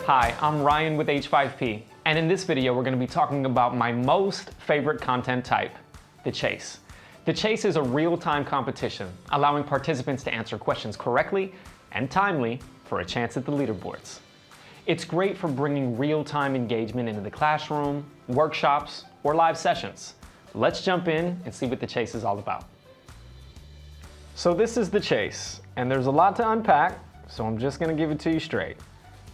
Hi, I'm Ryan with H5P, and in this video we're going to be talking about my most favorite content type, the chase. The chase is a real-time competition, allowing participants to answer questions correctly and timely for a chance at the leaderboards. It's great for bringing real-time engagement into the classroom, workshops, or live sessions. Let's jump in and see what the chase is all about. So this is the chase, and there's a lot to unpack, so I'm just going to give it to you straight.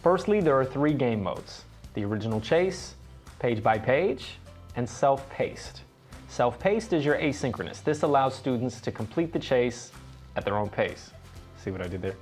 Firstly, there are 3 game modes: the original chase, page by page, and self-paced. Self-paced is your asynchronous. This allows students to complete the chase at their own pace. See what I did there?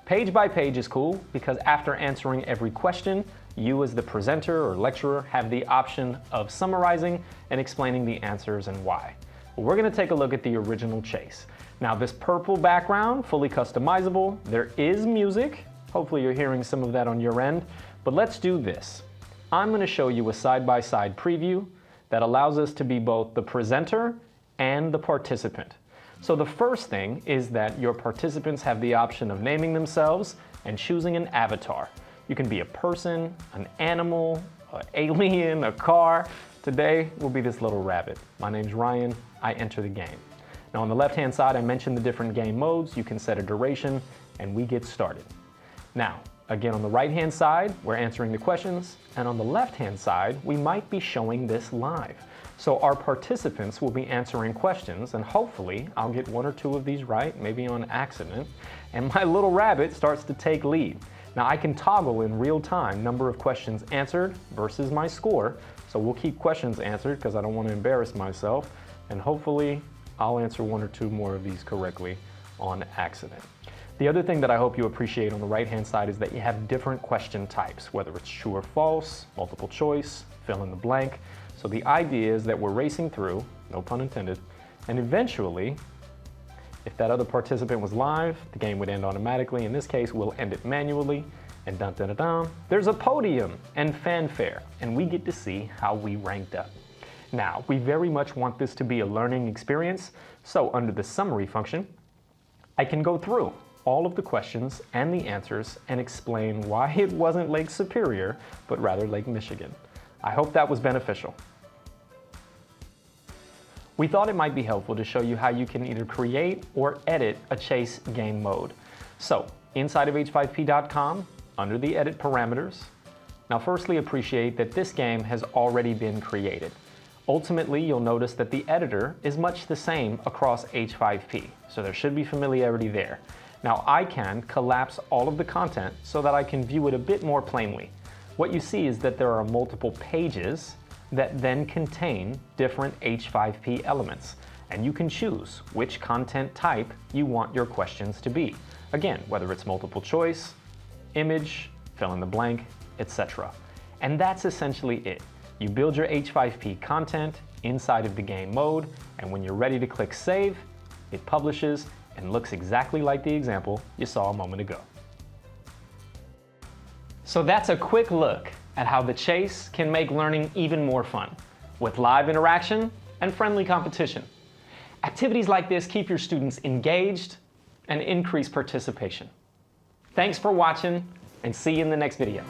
Page by page is cool because after answering every question, you as the presenter or lecturer have the option of summarizing and explaining the answers and why. Well, we're going to take a look at the original chase. Now, this purple background, fully customizable. There is music. Hopefully you're hearing some of that on your end, but let's do this. I'm going to show you a side-by-side preview that allows us to be both the presenter and the participant. So the first thing is that your participants have the option of naming themselves and choosing an avatar. You can be a person, an animal, an alien, a car. Today will be this little rabbit. My name's Ryan. I enter the game. Now on the left-hand side, I mentioned the different game modes. You can set a duration, and we get started. Now, again, on the right-hand side, we're answering the questions, and on the left-hand side, we might be showing this live. So our participants will be answering questions, and hopefully I'll get 1 or 2 of these right, maybe on accident, and my little rabbit starts to take lead. Now I can toggle in real time number of questions answered versus my score, so we'll keep questions answered because I don't want to embarrass myself, and hopefully I'll answer 1 or 2 more of these correctly on accident. The other thing that I hope you appreciate on the right-hand side is that you have different question types, whether it's true or false, multiple choice, fill in the blank. So the idea is that we're racing through, no pun intended, and eventually, if that other participant was live, the game would end automatically. In this case, we'll end it manually, and dun dun dun dun, there's a podium and fanfare, and we get to see how we ranked up. Now, we very much want this to be a learning experience, so under the summary function, I can go through all of the questions and the answers and explain why it wasn't Lake Superior, but rather Lake Michigan. I hope that was beneficial. We thought it might be helpful to show you how you can either create or edit a chase game mode. So, inside of h5p.com, under the edit parameters, now firstly appreciate that this game has already been created. Ultimately, you'll notice that the editor is much the same across H5P, so there should be familiarity there. Now I can collapse all of the content so that I can view it a bit more plainly. What you see is that there are multiple pages that then contain different H5P elements, and you can choose which content type you want your questions to be. Again, whether it's multiple choice, image, fill in the blank, etc. And that's essentially it. You build your H5P content inside of the game mode, and when you're ready to click save, it publishes and looks exactly like the example you saw a moment ago. So that's a quick look at how the chase can make learning even more fun, with live interaction and friendly competition. Activities like this keep your students engaged and increase participation. Thanks for watching, and see you in the next video.